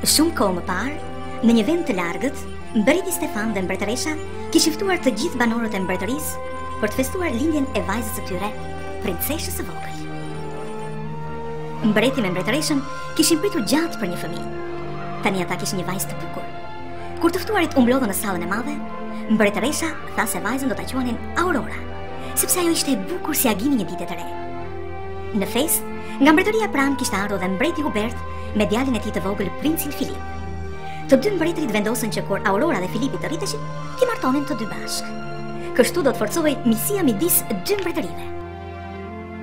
Shumë kohë më parë, në një vend të largët, mbreti Stefan dhe mbretëresha kishin ftuar të gjithë banorët e mbretërisë për të festuar lindjen e vajzës së tyre, princeshës së vogël. Mbreti me mbretëreshën kishin pritur gjatë për një fëmijë. Tani ata kishin një vajzë të bukur. Kur të ftuarit u mblodhën në sallën e madhe, mbretëresha tha se vajzën do ta quanin Aurora, sepse ajo ishte e bukur si agimi një dite të re. Në festë, nga mbretëria pranë kishte ardhur dhe mbreti Hubert me djalin e tij të vogël, princin Filip. Të dy mbretërit vendosën që kur Aurora dhe Filipi të rriteshin, t'i martonin të dy bashkë. Kështu do të forcohej misia midis dy mbretërive.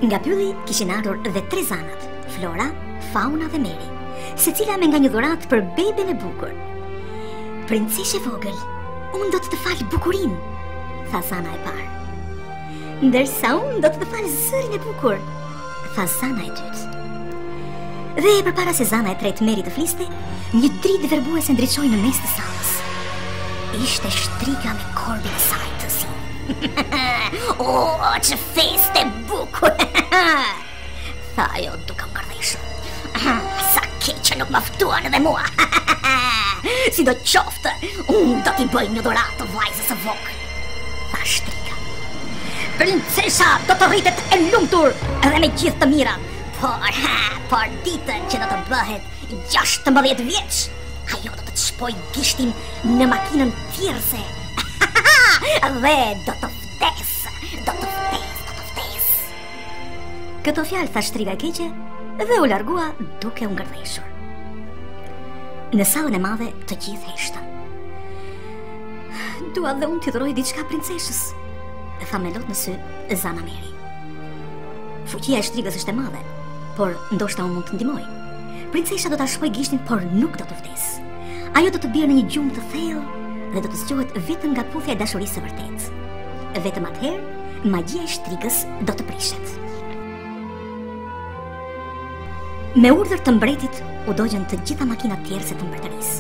Nga pylli kishin ardhur dhe 3 zanat, Flora, Fauna dhe Meri, secila me nga një dhuratë për beben e bukur. Princeshe vogël, unë do të fal bukurinë, tha zana e parë. Ndërsa unë do të fal zërin e bukur, tha zana e dytë. Dhe përpara se zana e tretë Meri të fliste, një dritë verbuese ndriçoi në mes të sallës. Ishte shtriga me korbin e saj të zi. O, që festë e bukur! Tha ajo duke ngërdheshur. Sa keq që nuk më ftuan edhe mua. Si do qoftë, unë do t'i bëj një dhuratë të vajzës së vogël, tha shtriga. Princesha do të rritet e lumtur edhe me gjithë të mira. Por ditën që do të bëhet 16 vjeç, ajo do të shpoj gishtin në makinën thirrse. Dhe do të vdes. Këto fjalë tha shtriga e keqe dhe u largua duke u ngërdheshur. Në sallën e madhe të gjithë heshtën. Dua dhe unë t'i dhuroj diçka princeshës, tha me lot në sy zana Meri. Fuqia e shtrigës është e madhe, por ndoshta unë mund të ndihmoj. Princesha do ta shpoj gishtin, por nuk do të vdes. Ajo do të bjerë në një gjumë të thellë dhe do të zgjohet vetëm nga puthja e dashurisë së vërtetë. Vetëm atëherë magjia e shtrigës do të prishet. Me urdhër të mbretit u dogjën të gjitha makinat thjerrëse të mbretërisë.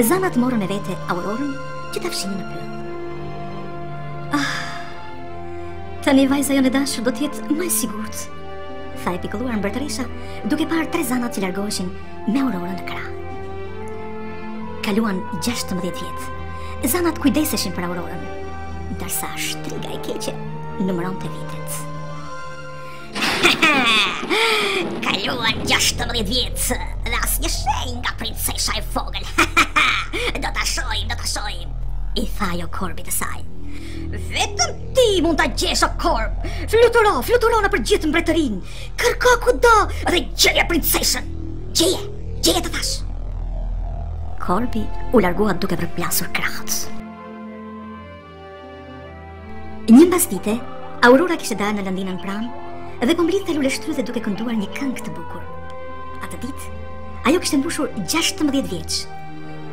Zanat morën me vete Aurorën që ta fshinin në pyll. Tani vajza jonë e dashur do të jetë më e sigurt, tha e pikëlluar mbretëresha duke parë 3 zanat që largoheshin me Aurorën në krah. Kaluan 16 vjet. Zanat kujdeseshin për Aurorën, ndërsa shtriga e keqe numëronte vitet. Kaluan 16 vjet dhe asnjë shenjë nga princesha e vogël. Do ta shohim, i tha ajo korbit të saj. Vetëm ti mund ta gjesh o korb. Fluturo në për gjithë mbretërinë. Kërko kudo dhe gjeje princeshën. Gjeje të thash. Korbi u largua duke përplasur krahët. Një mbas dite, Aurora kishte dalë në lëndinën pranë dhe po mblidhte luleshtrydhe duke kënduar një këngë të bukur. Atë ditë, ajo kishte mbushur 16 vjeç.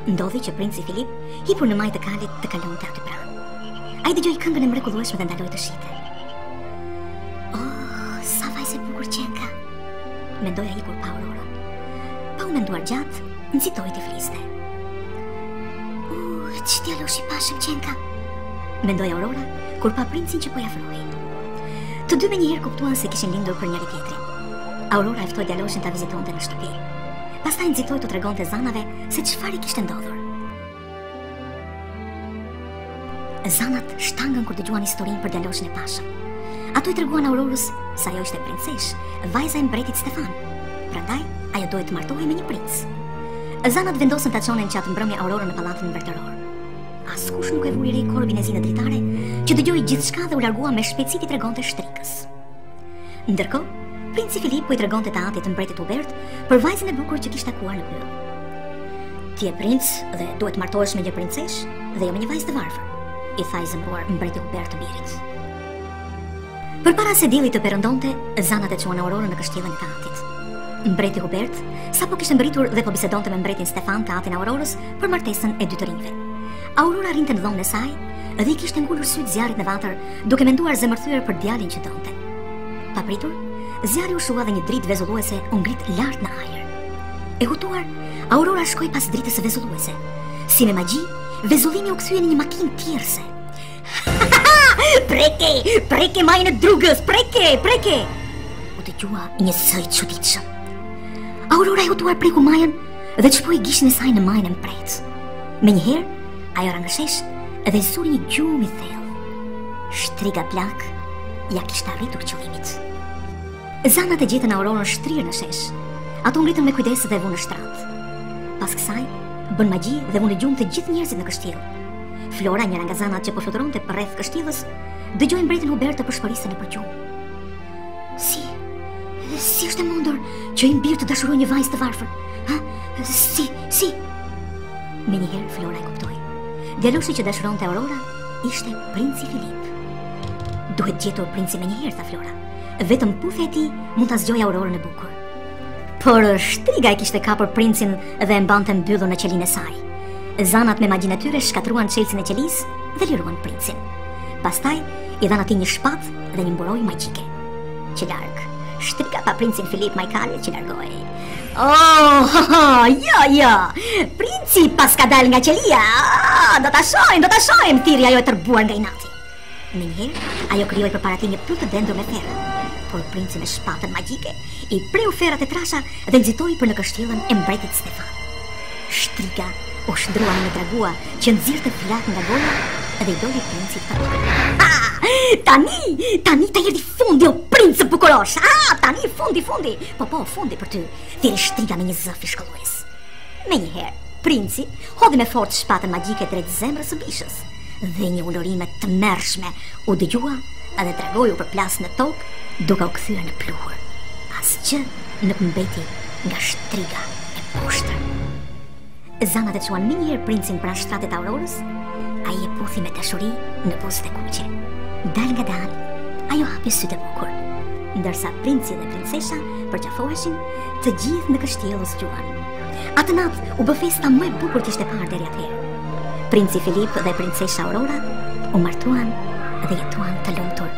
Ndodhi që princi Filip hipur në majtë të kalit të kalonte aty pranë. Ai dëgjoi këngën e mrekullueshme dhe ndaloi të shite. Oh, sa vajzë e bukur qenka, mendoi ai kur pa Aurorën. Pa u menduar gjatë, nxitoi të fliste. Që djalosh i pashëm qenka, mendoi Aurora kur pa princin që po i afrohej. Të dy me njëherë kuptuan se kishin lindur për njëri tjetrin. Aurora e ftoi djaloshin ta vizitonte në shtëpi. Pastaj nxitoi të tregonte zanave se çfarë kishte ndodhur. Zanat shtangën kur dëgjuan historinë për djaloshin e pashëm. Ato i treguan Aurorës se ajo ishte princesh, vajza e mbretit Stefan. Prandaj ajo duhet të martohej me një princ. Zanat vendosën ta çonin qatë mbrëmje Aurorën në pallatin mbretëror. Askush nuk e vuri re korbin e zi në dritare, që dëgjoi gjithçka dhe u largua me shpejtësi t'i tregonte shtrikës. Ndërkohë, princi Filip po i tregonte të atit të mbretit Hubert për vajzën e bukur që kishte takuar në pyll. Ti je princ dhe duhet të martohesh me një princesh dhe jo me një vajzë të varfër, i tha i zëmbruar mbreti Hubert të birit. Përpara se dielli të perëndonte, zanat e çuan Aurorën në kështjellën e të atit. Mbreti Hubert sapo kishte mbaritur dhe po bisedonte me mbretin Stefan të atin Aurorës për martesën e dy të rinjve. Aurora rinte në dhomën e saj dhe i kishte ngulur syt zjarrit në vatër, duke menduar zemërthyer për djalin që donte. Papritur, zjarri u shua dhe një dritë vezulluese u ngrit lart në ajër. E hutuar, Aurora shkoi pas dritës së vezulluese. Si me magji, vezullimi u kthye në një makinë tjerëse. Preke majën e drugës, preke! U dëgjua një zë i çuditshëm. Aurora e hutuar preku majën dhe të shpoi gishin e saj në majën e mprejtës. Menjëherë, ajo rangëshesh dhe zuri një gjumë i thellë. Shtriga plak ja kishte arritur qëllimit. Zanat e gjetën Aurorën shtrirë në shesh. Ato ngritën me kujdes dhe vunë në shtrat. Pas kësaj, bën magji dhe vunë gjumë të gjithë njerëzit në kështjell. Flora, njëra nga zanat që po fluturonte përreth kështjellës, dëgjoi mbretin Hubert të përshpërisë nëpër gjumë. Si është e mundur që i mbirë të dashuroj një vajzë të varfër? Ha? Si? Menjëherë Flora e kuptoi. Djaloshi që dashuronte Aurora ishte princi Filip. Duhet gjetur princi menjëherë, tha Flora. Vetëm puthja e tij mund ta zgjojë Aurorën e bukur. Por shtriga e kishte kapur princin dhe e mbante mbyllur në qelinë e saj. Zanat me magjinë e tyre shkatruan çelësin e qelisë dhe liruan princin. Pastaj i dhanë atij një shpatë dhe një mburojë magjike. Që larg, shtriga pa princin Filip Majkale që largoi. Jo, princi pas ka dal nga qelia. Do ta shohim, thiri ajo e tërbuar nga inati. Menjëherë, ajo krijoi përpara tij një plutë të dendur me ferë. Por princi me shpatën magjike i preu ferrat e trasha dhe nxitoi për në kështjellën e mbretit Stefan. Shtriga u shndrua në dragua që nxirrte flak nga goja dhe i doli princit për Tani ta erdhi fundi, o princë bukurosh. Tani fundi. Po, fundi për ty. Thiri shtriga me një zë fishkollues. Menjëherë, princi hodhi me fortë shpatën magjike drejt zemrës së bishës dhe një ulërime të mërshme u dëgjua dhe dragoi u përplas në tokë, duke u kthyer në pluhur. Asgjë nuk mbeti nga shtriga e poshtër. Zanat e çuan menjëherë princin pranë shtratit të Aurorës. Ai e puthi me dashuri në buzët e kuqe. Dal nga dal, ajo hapi sytë e bukur, ndërsa princi dhe princesha përqafoheshin, të gjithë në kështjellë zgjuan. Atë natë u bë festa më e bukur që ishte parë deri atëherë. Princi Filip dhe princesha Aurora u martuan dhe jetuan të lumtur.